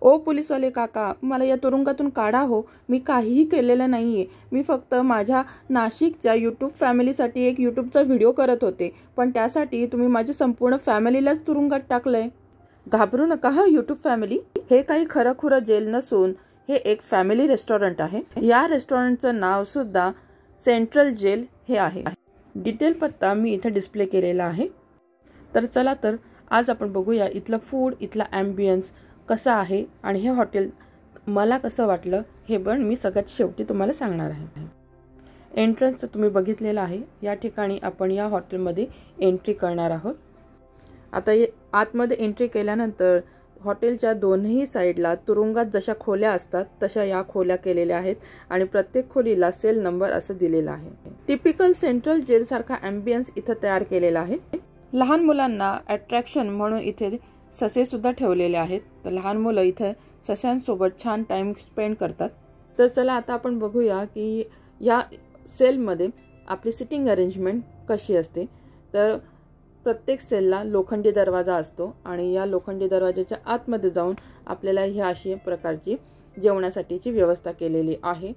ओ पोलीसवाले काका, मला या तुरुंगातून काढा हो, मी काहीही केलेलं नाहीये. मी फक्त माझ्या नाशिकच्या यूट्यूब फॅमिलीसाठी एक यूट्यूबचा व्हिडिओ करत होते, पण त्यासाठी तुम्ही माझ्या संपूर्ण फॅमिलीलाच तुरुंगात टाकलंय. घाबरू नका हा यूट्यूब फॅमिली, हे काही खरंखुरं जेल नसून हे एक फॅमिली रेस्टॉरंट आहे. या रेस्टॉरंटचं नाव सुद्धा सेंट्रल जेल हे आहे. डिटेल पत्ता मी इथे डिस्प्ले केलेला आहे. तर चला तर आज आपण बघूया इथलं फूड, इथला ॲम्बियन्स कसा आहे आणि हे हॉटेल मला कसं वाटलं हे पण मी सगळ्यात शेवटी तुम्हाला सांगणार आहे. एंट्रन्स तर तुम्ही बघितलेला आहे. या ठिकाणी आपण या हॉटेलमध्ये एंट्री करणार आहोत. आता आतमध्ये एंट्री केल्यानंतर हॉटेलच्या दोन्ही साईडला तुरुंगात जशा खोल्या असतात तशा या खोल्या केलेल्या आहेत आणि प्रत्येक खोलीला सेल नंबर असं दिलेलं आहे. टिपिकल सेंट्रल जेल सारखा ॲम्बियन्स इथं तयार केलेला आहे. लहान मुलांना अट्रॅक्शन म्हणून इथे ससे सुद्धा ठेवलेले आहेत. तर लहान मुलं इथे सस्यांसोबत छान टाइम स्पेंड करतात. तर चला आता आपण बघूया की या सेलमध्ये आपली सिटिंग अरेंजमेंट कशी असते. तर प्रत्येक सेलला लोखंडी दरवाजा असतो आणि या लोखंडी दरवाजाच्या आतमध्ये जाऊन आपल्याला ह्या अशा प्रकारची जेवणासाठीची व्यवस्था केलेली आहे.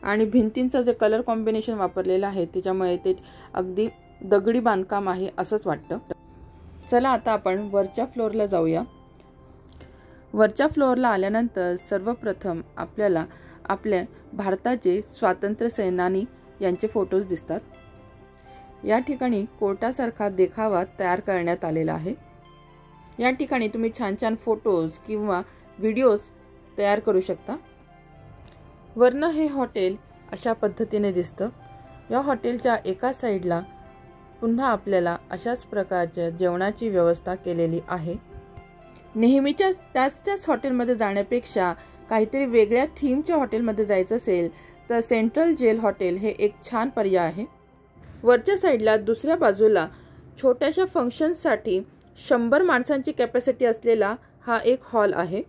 आणि भिंतींचं जे कलर कॉम्बिनेशन वापरलेलं आहे त्याच्यामुळे ते अगदी दगडी बांधकाम आहे असंच वाटतं. चला आता आपण वरच्या फ्लोअरला जाऊया. वरच्या फ्लोअरला आल्यानंतर सर्वप्रथम आपल्याला आपल्या भारताचे स्वातंत्र्य सेनानी यांचे फोटोज दिसतात. या ठिकाणी कोर्टासारखा देखावा तयार करण्यात आलेला आहे. या ठिकाणी तुम्ही छान छान फोटोज किंवा व्हिडिओज तयार करू शकता. वरनं हे हॉटेल अशा पद्धतीने दिसतं. या हॉटेलच्या एका साईडला पुन्हा आपल्याला अशाच प्रकारच्या जेवणाची व्यवस्था केलेली आहे. नेहमीच्या त्याच हॉटेलमध्ये जाण्यापेक्षा काहीतरी वेगळ्या थीमच्या हॉटेलमध्ये जायचं असेल तर सेंट्रल जेल हॉटेल हे एक छान पर्याय आहे. वरच्या साईडला दुसऱ्या बाजूला छोट्याशा फंक्शनसाठी 100 माणसांची कॅपॅसिटी असलेला हा एक हॉल आहे.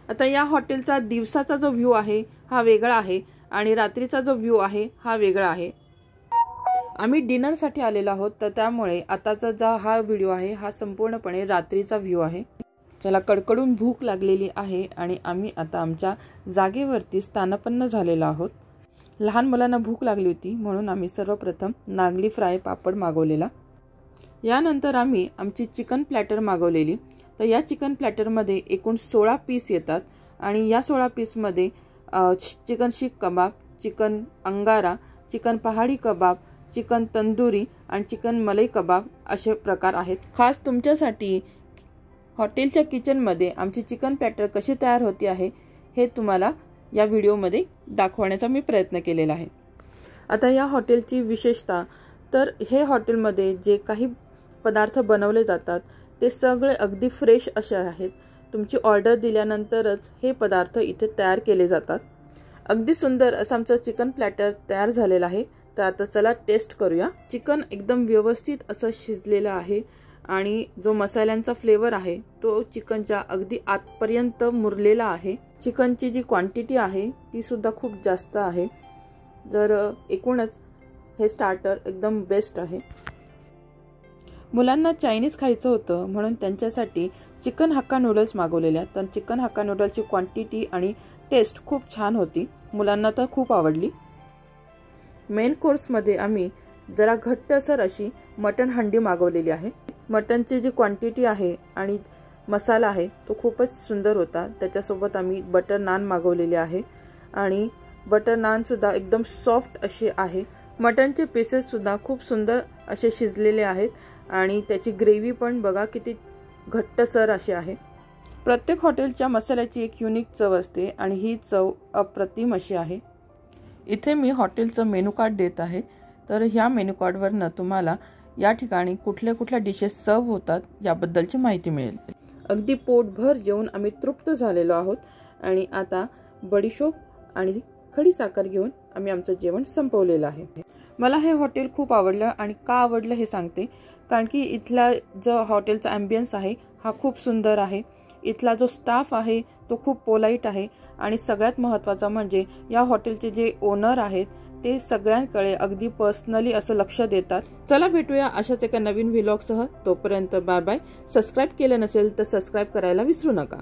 आता या हॉटेलचा दिवसाचा जो व्ह्यू आहे हा वेगळा आहे आणि रात्रीचा जो व्ह्यू आहे हा वेगळा आहे. आम्ही डिनरसाठी आलेलो आहोत तर त्यामुळे आताचा जो हा व्हिडिओ आहे हा संपूर्णपणे रात्रीचा व्ह्यू आहे. चला, कडकडून भूक लागलेली आहे आणि आम्ही आता आमच्या जागेवरती स्थानापन्न झालेलो आहोत. लहान मुलांना भूक लागली होती म्हणून आम्ही सर्वप्रथम नागली फ्राय पापड मागवलेला. यानंतर आम्ही आमची चिकन प्लॅटर मागवलेली. तर या चिकन प्लॅटरमध्ये एकूण 16 पीस येतात आणि या 16 पीसमध्ये चिकन शीख कबाब, चिकन अंगारा, चिकन पहाडी कबाब, चिकन तंदुरी आणि चिकन मलाई कबाब असे प्रकार आहेत. खास तुमच्यासाठी हॉटेलच्या किचनमध्ये आमची चिकन प्लॅटर कशी तयार होती आहे हे तुम्हाला या व्हिडिओमध्ये दाखवण्याचा मी प्रयत्न केलेला आहे. आता या हॉटेलची विशेषता तर हे हॉटेलमध्ये जे काही पदार्थ बनवले जातात ते सगळे अगदी फ्रेश असे आहेत. तुमची ऑर्डर दिल्यानंतरच हे पदार्थ इथे तयार केले जातात. अगदी सुंदर असं आमचं चिकन प्लॅटर तयार झालेलं आहे. तर आता चला टेस्ट करूया. चिकन एकदम व्यवस्थित असं शिजलेलं आहे आणि जो मसाल्यांचा फ्लेवर आहे तो चिकनच्या अगदी आतपर्यंत मुरलेला आहे. चिकनची जी क्वांटिटी आहे ती सुद्धा खूप जास्त आहे. जर एकूणच हे स्टार्टर एकदम बेस्ट आहे. मुलांना चायनीज खायचं होतं म्हणून त्यांच्यासाठी चिकन हक्का नूडल्स मागवलेल्या. तर चिकन हक्का नूडल्सची क्वांटिटी आणि टेस्ट खूप छान होती. मुलांना तर खूप आवडली. मेन कोर्समध्ये आम्ही जरा घट्टसर अशी मटन हंडी मागवलेली आहे. मटनची जी क्वांटिटी आहे आणि मसाला आहे तो खूपच सुंदर होता. त्याच्यासोबत आम्ही बटर नान मागवलेले आहे आणि बटर नान सुद्धा एकदम सॉफ्ट असे आहे. मटनचे पीसेस सुद्धा खूप सुंदर असे शिजलेले आहेत आणि त्याची ग्रेव्ही पण बघा किती घट्टसर अशी आहे. प्रत्येक हॉटेलच्या मसाल्याची एक युनिक चव असते आणि ही चव अप्रतिम अशी आहे. इथे मी हॉटेलचं मेनू कार्ड देत आहे. तर ह्या मेनू कार्डवरनं तुम्हाला या ठिकाणी कुठल्या कुठल्या डिशेस सर्व होतात याबद्दलची माहिती मिळेल. अगदी पोटभर जेवून आम्ही तृप्त झालेलो आहोत आणि आता बडीशोप आणि खडी साखर घेऊन आम्ही आमचं जेवण संपवलेलं आहे. मला हे हॉटेल खूप आवडलं आणि का आवडलं हे सांगते. कारण की इथला जो हॉटेलचा ॲम्बियन्स आहे हा खूप सुंदर आहे. इथला जो स्टाफ आहे तो खूप पोलाईट आहे आणि सगळ्यात महत्त्वाचं म्हणजे या हॉटेलचे जे ओनर आहेत ते सगळ्यांकडे अगदी पर्सनली असं लक्ष देतात. चला भेटूया अशाच एका नवीन व्लॉगसह. तोपर्यंत बाय बाय. सबस्क्राईब केलं नसेल तर सबस्क्राईब करायला विसरू नका.